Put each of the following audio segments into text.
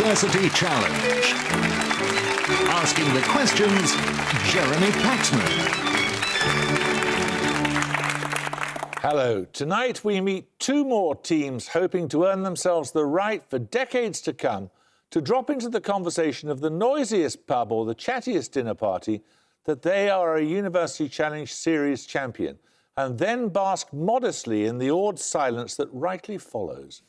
University Challenge. Asking the questions, Jeremy Paxman. Hello. Tonight we meet two more teams hoping to earn themselves the right for decades to come to drop into the conversation of the noisiest pub or the chattiest dinner party that they are a University Challenge Series champion, and then bask modestly in the awed silence that rightly follows.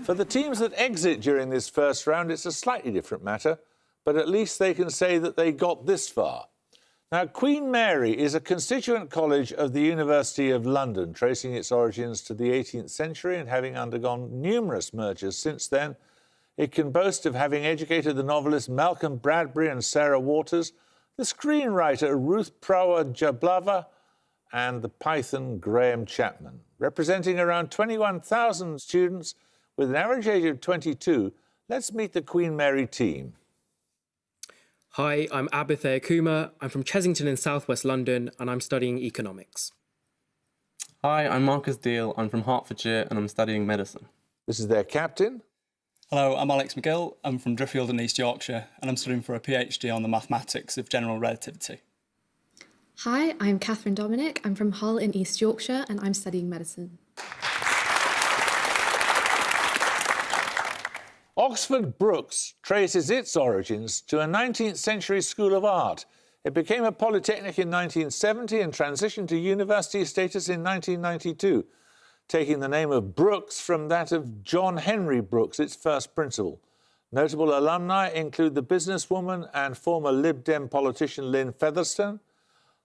For the teams that exit during this first round, it's a slightly different matter, but at least they can say that they got this far. Now, Queen Mary is a constituent college of the University of London, tracing its origins to the 18th century and having undergone numerous mergers since then. It can boast of having educated the novelists Malcolm Bradbury and Sarah Waters, the screenwriter Ruth Prower Jablava, and the Python Graham Chapman. Representing around 21,000 students with an average age of 22, let's meet the Queen Mary team. Hi, I'm Abithaya Kumar. I'm from Chesington in southwest London and I'm studying economics. Hi, I'm Marcus Deal. I'm from Hertfordshire and I'm studying medicine. This is their captain. Hello, I'm Alex McGill. I'm from Driffield in East Yorkshire and I'm studying for a PhD on the mathematics of general relativity. Hi, I'm Catherine Dominic. I'm from Hull in East Yorkshire and I'm studying medicine. Oxford Brookes traces its origins to a 19th century school of art. It became a polytechnic in 1970 and transitioned to university status in 1992, taking the name of Brookes from that of John Henry Brookes, its first principal. Notable alumni include the businesswoman and former Lib Dem politician Lynn Featherstone,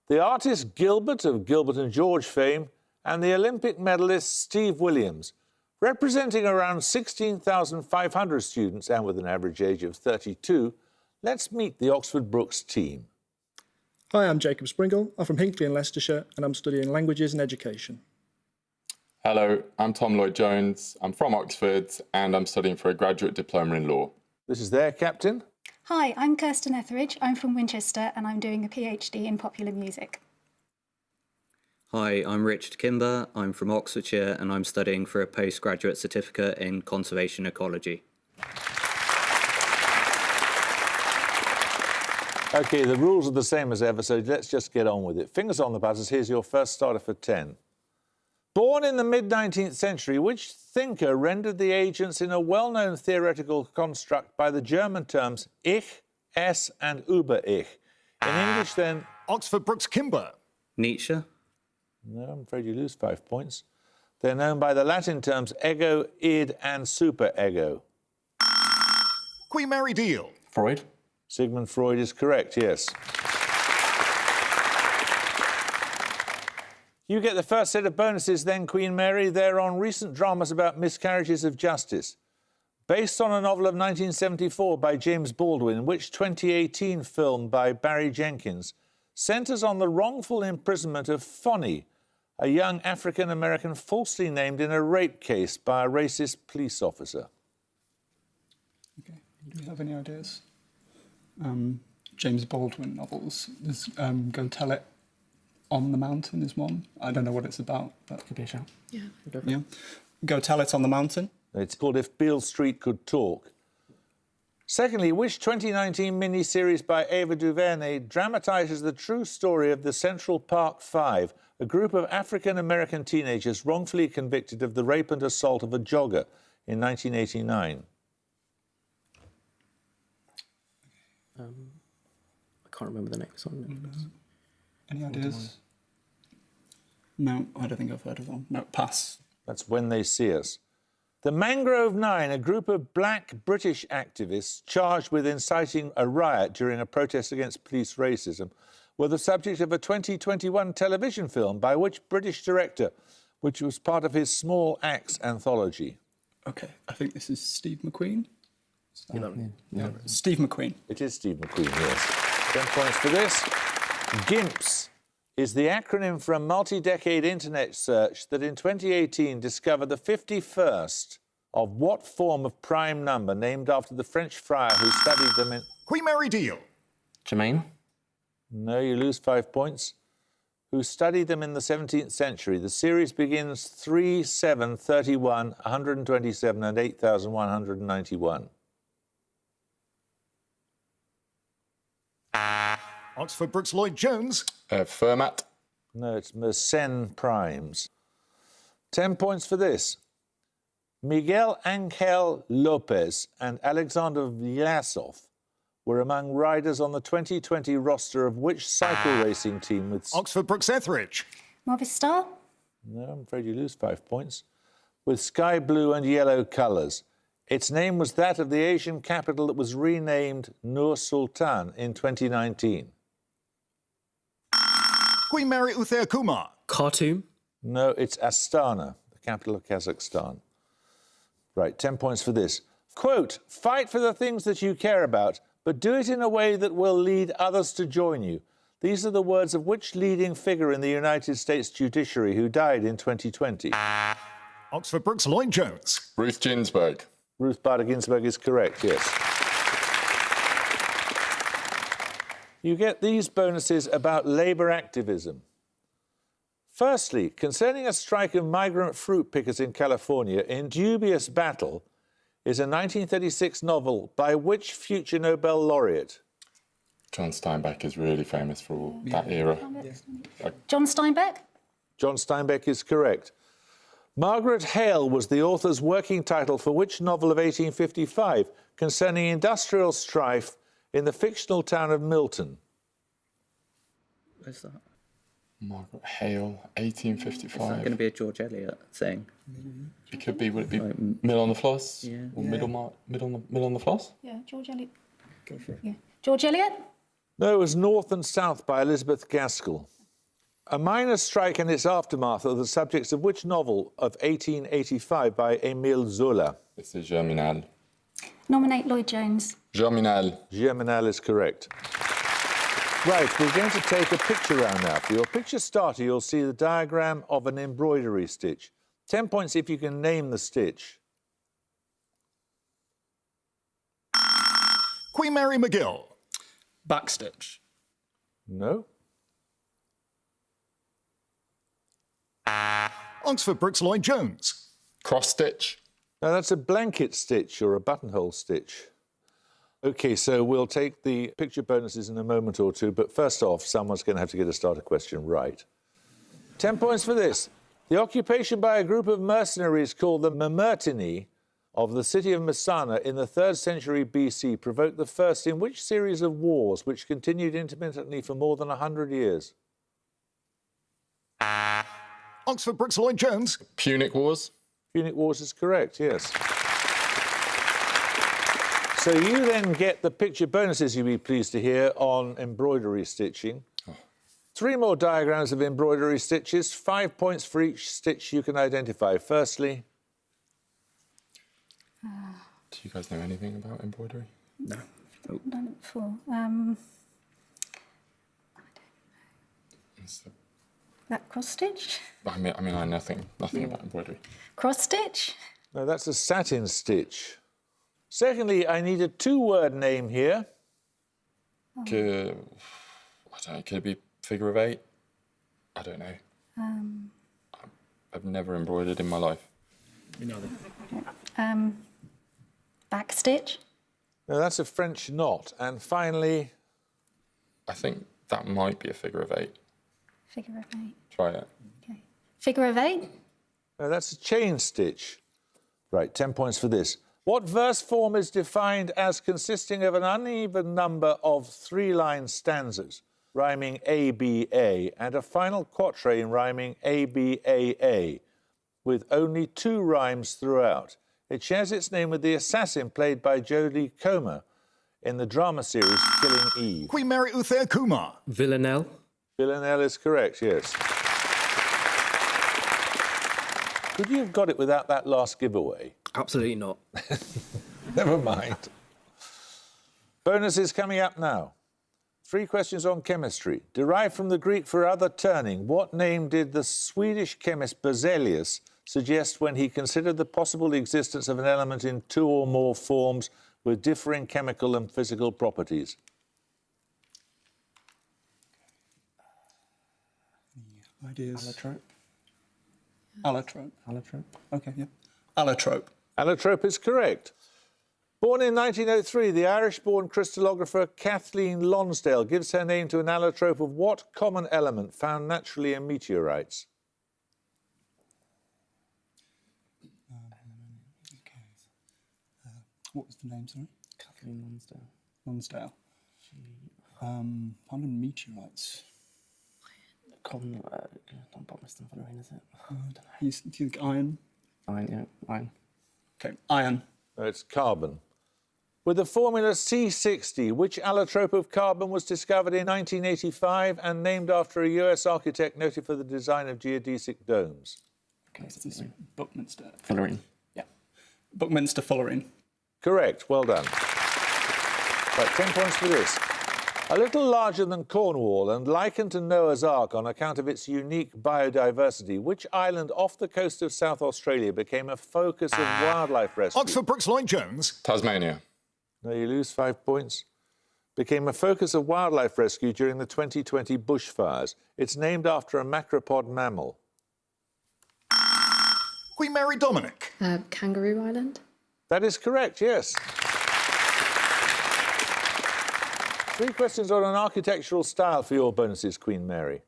the artist Gilbert of Gilbert and George fame, and the Olympic medalist Steve Williams. Representing around 16,500 students and with an average age of 32, let's meet the Oxford Brookes team. Hi, I'm Jacob Springle. I'm from Hinckley in Leicestershire and I'm studying languages and education. Hello, I'm Tom Lloyd-Jones. I'm from Oxford and I'm studying for a graduate diploma in law. This is their captain. Hi, I'm Kirsten Etheridge. I'm from Winchester and I'm doing a PhD in popular music. Hi, I'm Richard Kimber. I'm from Oxfordshire and I'm studying for a postgraduate certificate in conservation ecology. OK, the rules are the same as ever, so let's just get on with it. Fingers on the buzzers, here's your first starter for 10. Born in the mid-19th century, which thinker rendered the agents in a well-known theoretical construct by the German terms ich, es and über ich? In English, then... Oxford Brookes Kimber. Nietzsche? No, I'm afraid you lose 5 points. They're known by the Latin terms ego, id and superego. Queen Mary Deal. Freud? Sigmund Freud is correct, yes. You get the first set of bonuses then, Queen Mary. They're on recent dramas about miscarriages of justice. Based on a novel of 1974 by James Baldwin, which 2018 film by Barry Jenkins centres on the wrongful imprisonment of Fonny, a young African-American falsely named in a rape case by a racist police officer. Okay, do you have any ideas? James Baldwin novels. There's Go Tell It on the Mountain is one. I don't know what it's about, but could be a shout. Yeah. Go Tell It on the Mountain. It's called If Beale Street Could Talk. Secondly, which 2019 mini-series by Ava DuVernay dramatises the true story of the Central Park Five, a group of African-American teenagers wrongfully convicted of the rape and assault of a jogger in 1989? I can't remember the name. It's on Netflix. Any ideas? No, I don't think I've heard of them. No, pass. That's When They See Us. The Mangrove Nine, a group of black British activists charged with inciting a riot during a protest against police racism, were the subject of a 2021 television film by which British director, which was part of his Small Axe anthology? OK, I think this is Steve McQueen. Yeah. Steve McQueen. It is Steve McQueen, yes. 10 points for this. GIMPS is the acronym for a multi-decade internet search that in 2018 discovered the 51st of what form of prime number named after the French friar who studied them in... Queen Mary Deal. Germain? No, you lose 5 points. Who studied them in the 17th century. The series begins 3, 7, 31, 127 and 8,191. Oxford Brookes Lloyd-Jones. Fermat. No, it's Mersenne primes. 10 points for this. Miguel Angel Lopez and Alexander Vlasov were among riders on the 2020 roster of which cycle racing team with... Oxford Brookes Etheridge. Movistar. No, I'm afraid you lose 5 points. With sky blue and yellow colours. Its name was that of the Asian capital that was renamed Nur Sultan in 2019. Queen Mary Uther Kumar. Khartoum. No, it's Astana, the capital of Kazakhstan. Right, 10 points for this. Quote, fight for the things that you care about, but do it in a way that will lead others to join you. These are the words of which leading figure in the United States judiciary who died in 2020? Oxford Brookes Lloyd-Jones. Ruth Ginsburg. Ruth Bader Ginsburg is correct, yes. You get these bonuses about labour activism. Firstly, concerning a strike of migrant fruit pickers in California, In Dubious Battle is a 1936 novel by which future Nobel laureate? John Steinbeck is really famous for all that era. John Steinbeck. John Steinbeck is correct. Margaret Hale was the author's working title for which novel of 1855 concerning industrial strife in the fictional town of Milton? Where's that? Margaret Hale, 1855. Is that going to be a George Eliot thing? It could be. Would it be Mill on the Floss? Yeah. Or Middle on the Floss? Yeah, George Eliot. Go for it. Yeah. George Eliot. No, it was North and South by Elizabeth Gaskell. A miners' strike and its aftermath are the subjects of which novel of 1885 by Émile Zola? This is Germinal. Nominate Lloyd-Jones. Germinal. Germinal is correct. Right, we're going to take a picture round now. For your picture starter, you'll see the diagram of an embroidery stitch. 10 points if you can name the stitch. Queen Mary McGill. Backstitch. No. Oxford Brookes Lloyd-Jones. Cross stitch. Now, that's a blanket stitch or a buttonhole stitch. OK, so we'll take the picture bonuses in a moment or two, but first off, someone's going to have to get a starter question right. 10 points for this. The occupation by a group of mercenaries called the Mamertini of the city of Messana in the 3rd century BC provoked the first in which series of wars which continued intermittently for more than 100 years? Oxford Brookes Lloyd-Jones. Punic Wars. Punic Wars is correct, yes. So you then get the picture bonuses, you'll be pleased to hear, on embroidery stitching. 3 more diagrams of embroidery stitches, 5 points for each stitch you can identify. Firstly... Do you guys know anything about embroidery? No. I've done it before. That cross stitch. I mean, I know nothing about embroidery. Cross stitch. No, that's a satin stitch. Secondly, I need a 2-word name here. I don't know, could it be figure of 8? I don't know. I've never embroidered in my life. Back stitch. No, that's a French knot. And finally... I think that might be a figure of 8. Figure of 8. Try it. Okay. Figure of 8. No, that's a chain stitch. Right, 10 points for this. What verse form is defined as consisting of an uneven number of 3-line stanzas, rhyming A-B-A, and a final quatrain rhyming A-B-A-A, with only 2 rhymes throughout? It shares its name with the assassin played by Jodie Comer in the drama series Killing Eve. Queen Mary Uther Kumar. Villanelle. Villanelle is correct, yes. Could you have got it without that last giveaway? Absolutely not. Never mind. Bonus is coming up now. 3 questions on chemistry. Derived from the Greek for other turning, what name did the Swedish chemist Berzelius suggest when he considered the possible existence of an element in 2 or more forms with differing chemical and physical properties? Ideas? Allotrope. Allotrope. Allotrope. OK, yeah. Allotrope. Allotrope is correct. Born in 1903, the Irish-born crystallographer Kathleen Lonsdale gives her name to an allotrope of what common element found naturally in meteorites? What was the name, sorry? Kathleen Lonsdale. Lonsdale. Found in meteorites. Common, not botanist and following, is it? Do you think iron? Iron, yeah, iron. Okay, iron. No, it's carbon. With the formula C60, which allotrope of carbon was discovered in 1985 and named after a US architect noted for the design of geodesic domes? Okay, so this is Buckminster. Fullerene. Yeah. Buckminster fullerene. Correct, well done. Right, 10 points for this. A little larger than Cornwall and likened to Noah's Ark on account of its unique biodiversity, which island off the coast of South Australia became a focus of wildlife rescue? Oxford Brookes Lloyd Jones. Tasmania. No, you lose 5 points. Became a focus of wildlife rescue during the 2020 bushfires. It's named after a macropod mammal. Queen Mary Dominic. Kangaroo Island. That is correct, yes. 3 questions on an architectural style for your bonuses, Queen Mary.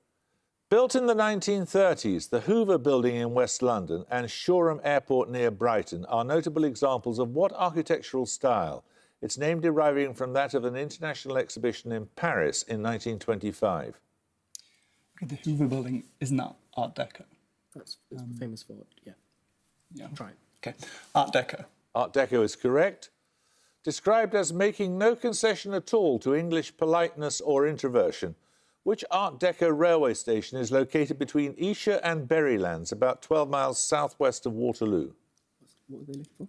Built in the 1930s, the Hoover Building in West London and Shoreham Airport near Brighton are notable examples of what architectural style? Its name deriving from that of an international exhibition in Paris in 1925. Okay, the Hoover Building, isn't that Art Deco? That's famous for it, yeah. Yeah. Try it. Okay, Art Deco. Art Deco is correct. Described as making no concession at all to English politeness or introversion, which Art Deco railway station is located between Esher and Berrylands, about 12 miles southwest of Waterloo? What were they looking for?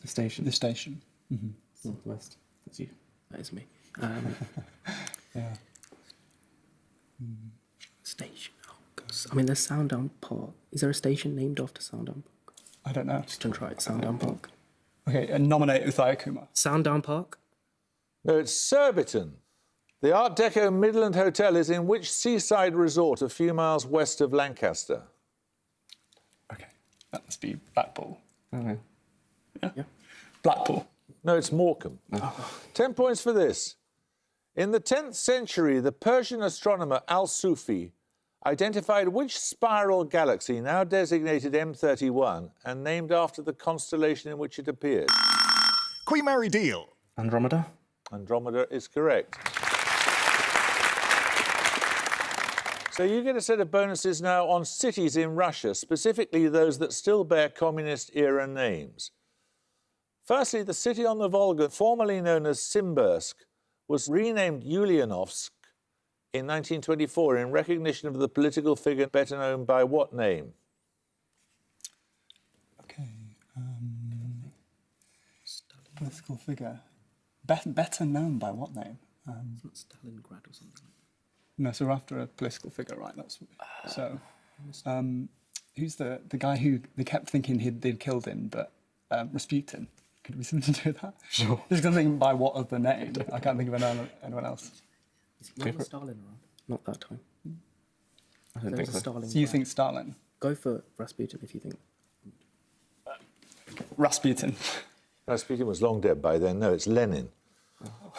The station. The station. Mm-hmm. Northwest. That's you. That is me. Yeah. Station. Oh, God. I mean, there's Sandown Park. Is there a station named after Sandown Park? I don't know. Just don't try it. Sandown Park. Okay, and nominate Uthaya Kumar. Sandown Park? No, it's Surbiton. The Art Deco Midland Hotel is in which seaside resort a few miles west of Lancaster? Okay, that must be Blackpool. Okay. Yeah? Blackpool. No, it's Morecambe. 10 points for this. In the 10th century, the Persian astronomer Al-Sufi identified which spiral galaxy, now designated M31, and named after the constellation in which it appeared? Queen Mary Deal. Andromeda. Andromeda is correct. So you get a set of bonuses now on cities in Russia, specifically those that still bear communist-era names. Firstly, the city on the Volga, formerly known as Simbirsk, was renamed Ulyanovsk in 1924 in recognition of the political figure better known by what name? Okay. Political figure. Better known by what name? It's not Stalingrad or something like No, so we're after a political figure, right? That's so. Who's the guy who they kept thinking they'd killed him, but Rasputin? Could we something to do with that? Sure. Just gonna think by what other name? I can't think of anyone else. Is he not Stalin around? Not that time. I don't There think was a so. Stalin. So you think Stalin? Go for Rasputin if you think. Rasputin. Rasputin was long dead by then. No, it's Lenin.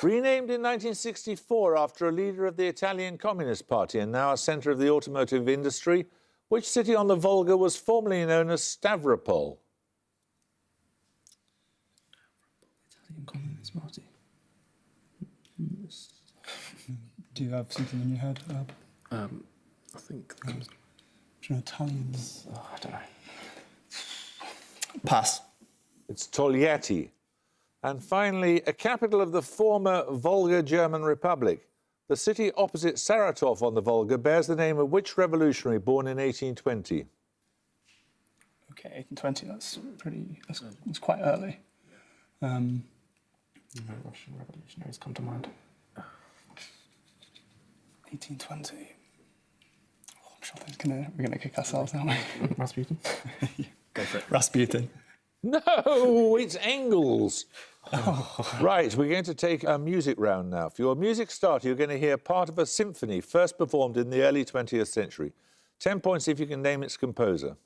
Renamed in 1964 after a leader of the Italian Communist Party and now a centre of the automotive industry, which city on the Volga was formerly known as Stavropol? Italian Communist Party. Do you have something in your head, Herb? I think. Do you know Italians? Oh, I don't know. Pass. It's Togliatti. And finally, a capital of the former Volga German Republic. The city opposite Saratov on the Volga bears the name of which revolutionary born in 1820? Okay, 1820. That's quite early. No Russian revolutionaries come to mind. 1820. Oh, I'm sure we're gonna kick ourselves, aren't we? Rasputin. Go for it. Rasputin. No, it's Engels. Right, we're going to take a music round now. For your music starter, you're going to hear part of a symphony first performed in the early 20th century. 10 points if you can name its composer.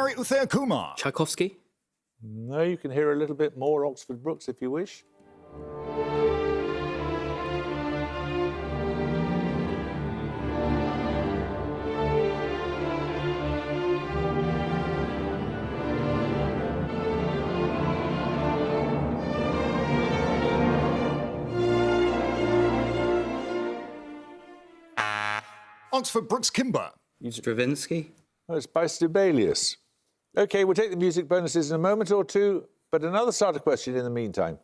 Mary Uthaya Kumar. Tchaikovsky. No, you can hear a little bit more Oxford Brookes if you wish. Oxford Brookes Kimber. Stravinsky. Oh, it's by Sibelius. OK, we'll take the music bonuses in a moment or two, but another starter question in the meantime.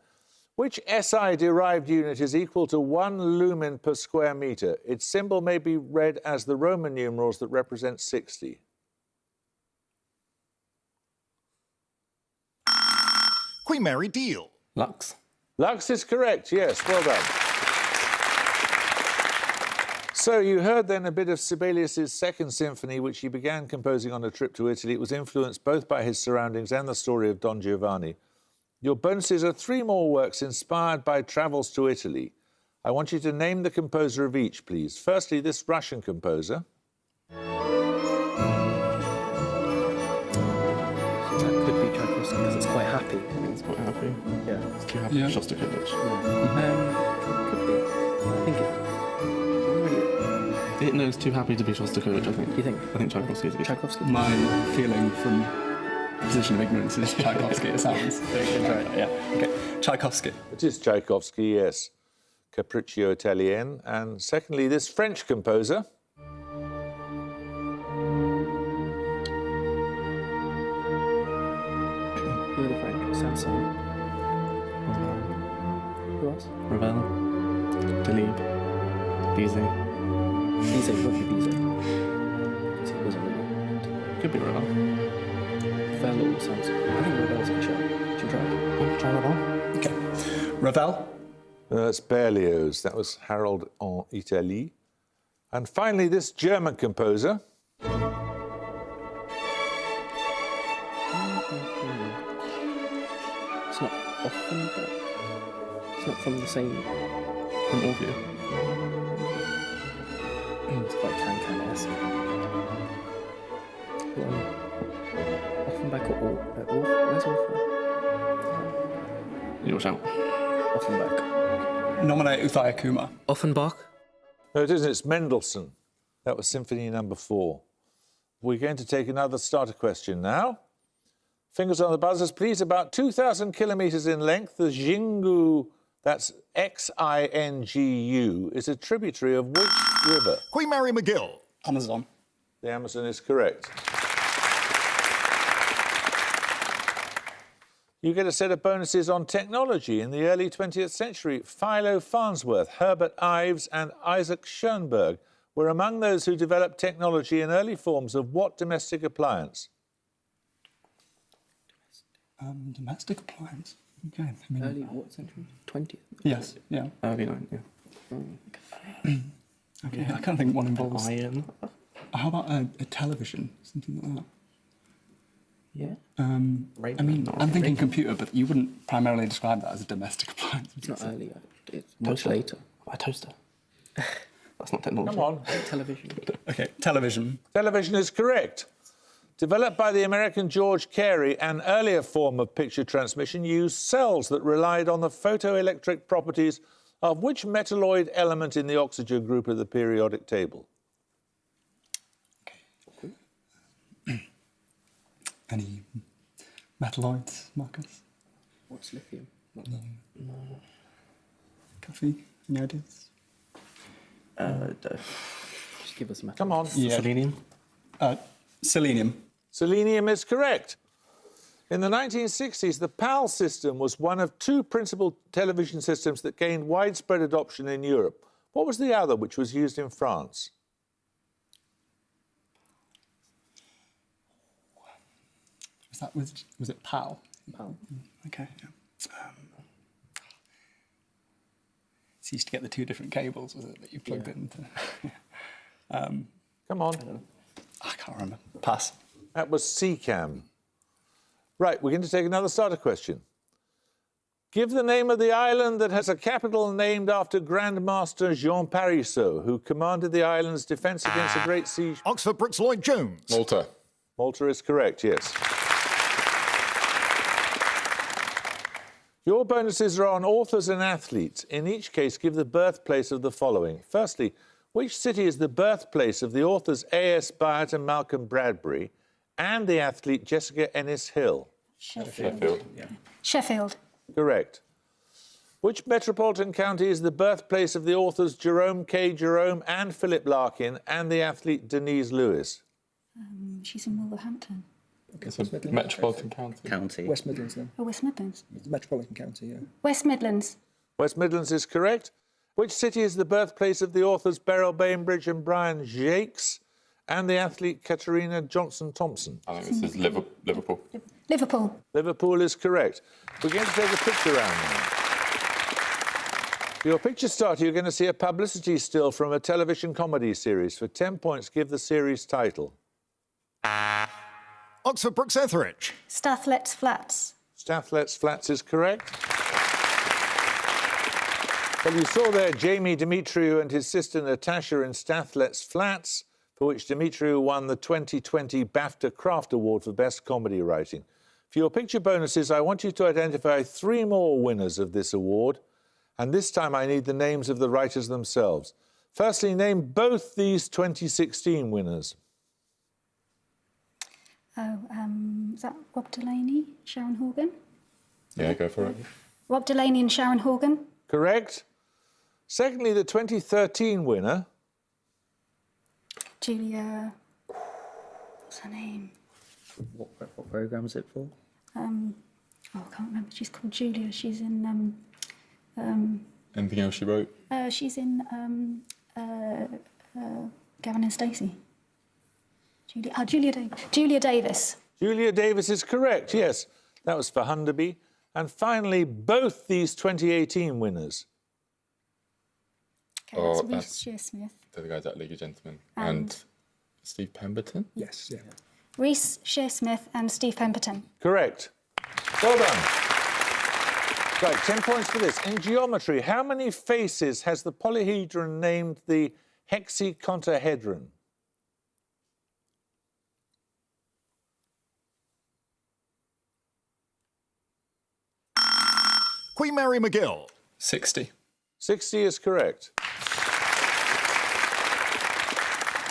Which SI-derived unit is equal to 1 lumen per square metre? Its symbol may be read as the Roman numerals that represent 60. Queen Mary Deal. Lux. Lux is correct, yes, well done. So you heard then a bit of Sibelius's Second Symphony, which he began composing on a trip to Italy. It was influenced both by his surroundings and the story of Don Giovanni. Your bonuses are 3 more works inspired by travels to Italy. I want you to name the composer of each, please. Firstly, this Russian composer. So that could be Tchaikovsky because it's quite happy. It's quite happy. Yeah. It's too happy Yeah. for Shostakovich. Could be. I think it. No, it's too happy to be Shostakovich, I think. You think? I think Tchaikovsky is a good. Tchaikovsky. My feeling from a position of ignorance is Tchaikovsky, it sounds. Yeah. Okay. Tchaikovsky. It is Tchaikovsky, yes. Capriccio Italien. And secondly, this French composer. Who are the French? Sanson. Who else? Ravel. Delibes. Bizet. Bizet. Would be Bizet. Because he wasn't really. Could be Ravel. Ravel or Sanson. I think Ravel's a good show. Should we try it? Try Ravel. Okay. Ravel. That's Berlioz. That was Harold en Italie. And finally, this German composer. It's not often, but it's not from the same. From Orpheus. It's quite can-esque. Offenbach or where's Orpheus? Your shout. Offenbach. Nominate Uthaya Kumar. Offenbach. No, it isn't. It's Mendelssohn. That was Symphony number 4. We're going to take another starter question now. Fingers on the buzzers, please. About 2,000 kilometres in length, the Xingu, that's Xingu, is a tributary of which river? Queen Mary McGill. Amazon. The Amazon is correct. You get a set of bonuses on technology. In the early 20th century, Philo Farnsworth, Herbert Ives and Isaac Schoenberg were among those who developed technology in early forms of what domestic appliance? Domestic appliance. Okay. I mean, Early what century? 20th? yes. Yeah. Early 9, yeah. Okay. I can't think one involves. Iron. How about a television? Something like that. Yeah. I mean, Not I'm thinking really. computer, but you wouldn't primarily describe that as a domestic appliance. It's not early. It's much Toaster. later. A toaster. That's not technology. Come on. Television. Okay. Television. Television is correct. Developed by the American George Carey, an earlier form of picture transmission used cells that relied on the photoelectric properties of which metalloid element in the oxygen group of the periodic table? Any metalloids, Marcus? What's lithium? Coffee? Any ideas? Just give us a matter. Come on. Yeah. Selenium. Selenium. Selenium is correct. In the 1960s, the PAL system was one of 2 principal television systems that gained widespread adoption in Europe. What was the other, which was used in France? Was it PAL? PAL. Okay. Yeah. It's used to get the 2 different cables, was it, that you plugged into? Come on. I can't remember. Pass. That was CCAM. Right, we're going to take another starter question. Give the name of the island that has a capital named after Grand Master Jean Parisot, who commanded the island's defence against a great siege. Oxford Brookes Lloyd Jones. Malta. Malta is correct, yes. Your bonuses are on authors and athletes. In each case, give the birthplace of the following. Firstly, which city is the birthplace of the authors A.S. Byatt and Malcolm Bradbury and the athlete Jessica Ennis-Hill? Sheffield. Yeah. Sheffield. Correct. Which metropolitan county is the birthplace of the authors Jerome K. Jerome and Philip Larkin and the athlete Denise Lewis? She's in Wolverhampton. It's a metropolitan county. West Midlands, then. Oh, West Midlands. It's a metropolitan county, yeah. West Midlands. West Midlands is correct. Which city is the birthplace of the authors Beryl Bainbridge and Brian Jacques and the athlete Katarina Johnson-Thompson? I think this is Liverpool. Liverpool. Liverpool is correct. We're going to take a picture round now. For your picture starter, you're going to see a publicity still from a television comedy series. For 10 points, give the series title. Oxford Brookes Etheridge. Stathlet's Flats. Stathlet's Flats is correct. Well, you saw there Jamie Demetriou and his sister Natasha in Stathlet's Flats, for which Demetriou won the 2020 BAFTA Craft Award for Best Comedy Writing. For your picture bonuses, I want you to identify 3 more winners of this award, and this time I need the names of the writers themselves. Firstly, name both these 2016 winners. Oh, is that Rob Delaney, Sharon Horgan? Yeah, go for it. Rob Delaney and Sharon Horgan. Correct. Secondly, the 2013 winner. Julia. What's her name? What programme is it for? I can't remember. She's called Julia. She's in. Anything else she wrote? She's in Gavin and Stacey. Julia Davis. Julia Davis is correct, yes. That was for Hunderby. And finally, both these 2018 winners. Okay, Oh, that's Reece Shearsmith. They're the guys at League of Gentlemen. And Steve Pemberton? Yes, yeah. Reece Shearsmith and Steve Pemberton. Correct. Well done. Right, 10 points for this. In geometry, how many faces has the polyhedron named the hexaconahedron? Queen Mary McGill. 60. 60 is correct.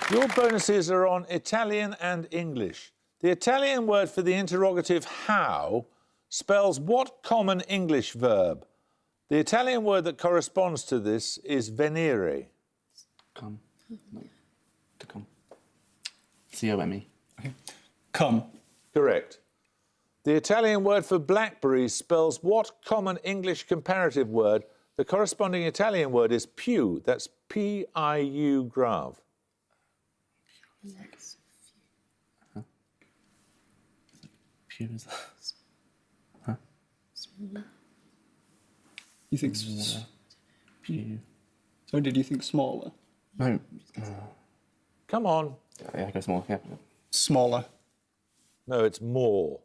Your bonuses are on Italian and English. The Italian word for the interrogative how spells what common English verb? The Italian word that corresponds to this is venire. Come. No. To come. C-O-M-E. Okay. Come. Correct. The Italian word for blackberries spells what common English comparative word? The corresponding Italian word is più. That's P-I-U grave. Pew is that? Huh? You think... Pew. So did you think smaller? No. Come on. Yeah, go small. Yeah. Smaller. No, it's more.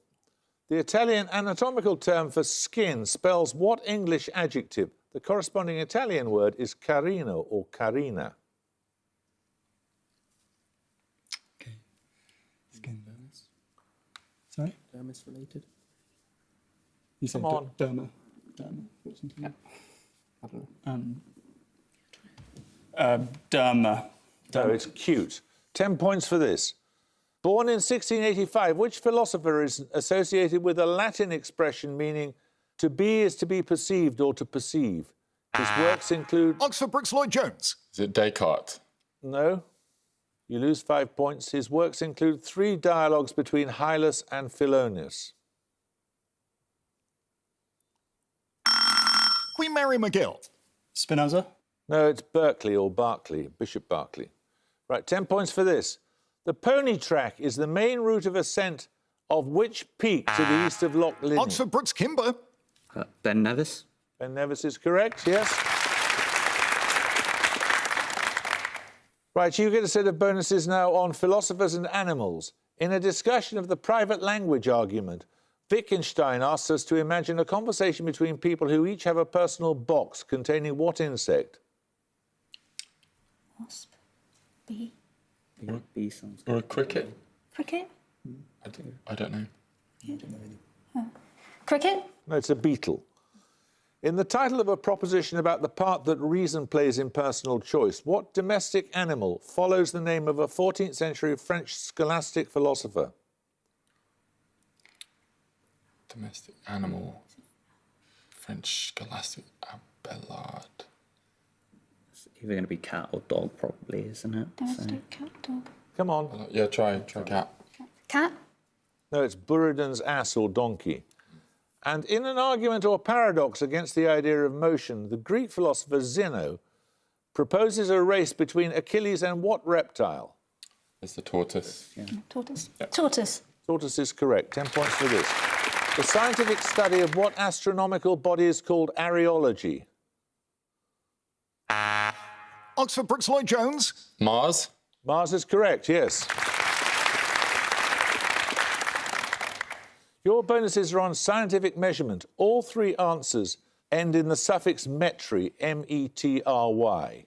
The Italian anatomical term for skin spells what English adjective? The corresponding Italian word is carino or carina. Okay. Skin. Sorry? Dermis related? You said Come on. derma. Derma. Or something. Yeah. I don't know. Derma. No, it's cute. 10 points for this. Born in 1685, which philosopher is associated with a Latin expression meaning to be is to be perceived or to perceive? His works include... Oxford Brookes Lloyd Jones. Is it Descartes? No. You lose 5 points. His works include 3 dialogues between Hylas and Philonous. Queen Mary McGill. Spinoza. No, it's Berkeley or Berkeley, Bishop Berkeley. Right, 10 points for this. The pony track is the main route of ascent of which peak to the east of Loch Linen? Oxford Brookes Kimber. Ben Nevis? Ben Nevis is correct, yes. Right, you get a set of bonuses now on philosophers and animals. In a discussion of the private language argument, Wittgenstein asks us to imagine a conversation between people who each have a personal box containing what insect? Wasp. Bee. B sounds Or a cricket? Cricket. I don't know. Cricket? No, it's a beetle. In the title of a proposition about the part that reason plays in personal choice, what domestic animal follows the name of a 14th century French scholastic philosopher? Domestic animal. French scholastic Abelard. It's either going to be cat or dog, probably, isn't it? Domestic cat, dog. Come on. Yeah, try cat. Cat? No, it's Buridan's ass or donkey. And in an argument or paradox against the idea of motion, the Greek philosopher Zeno proposes a race between Achilles and what reptile? It's the tortoise. Tortoise? Yeah. Tortoise. Tortoise is correct. 10 points for this. The scientific study of what astronomical body is called areology? Oxford Brookes Lloyd Jones. Mars. Mars is correct, yes. Your bonuses are on scientific measurement. All three answers end in the suffix metry, M-E-T-R-Y.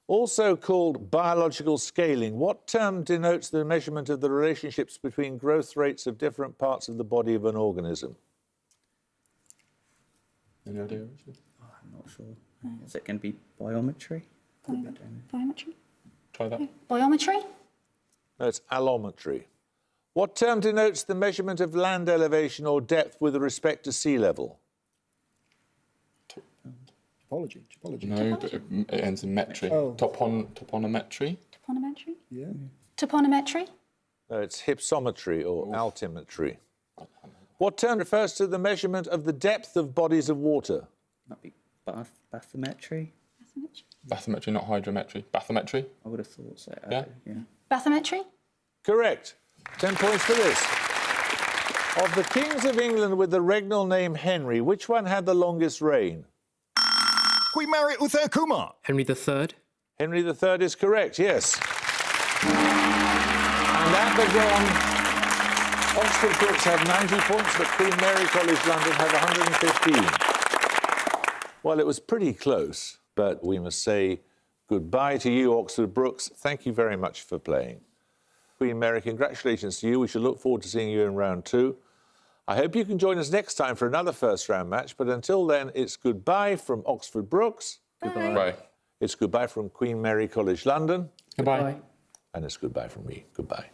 Also called biological scaling, what term denotes the measurement of the relationships between growth rates of different parts of the body of an organism? Any idea, Richard? Oh, I'm not sure. Is it going to be biometry? Biometry? Try that. Biometry? No, it's allometry. What term denotes the measurement of land elevation or depth with respect to sea level? Topology. No, but it ends in metry. Oh. Toponometry. Toponometry? Yeah. Toponometry? No, it's hypsometry or altimetry. What term refers to the measurement of the depth of bodies of water? Might be bathymetry? Bathymetry, not hydrometry. Bathymetry. I would have thought so. Yeah? Yeah. Bathymetry? Correct. 10 points for this. Of the kings of England with the regnal name Henry, which one had the longest reign? Queen Mary Uther Kumar. Henry III. Henry III is correct, yes. And at the gong, Oxford Brookes have 90 points, but Queen Mary College London have 115. Well, it was pretty close, but we must say goodbye to you, Oxford Brookes. Thank you very much for playing. Queen Mary, congratulations to you. We shall look forward to seeing you in round 2. I hope you can join us next time for another first round match, but until then, it's goodbye from Oxford Brookes. Goodbye. Bye. It's goodbye from Queen Mary College London. Goodbye. And it's goodbye from me. Goodbye.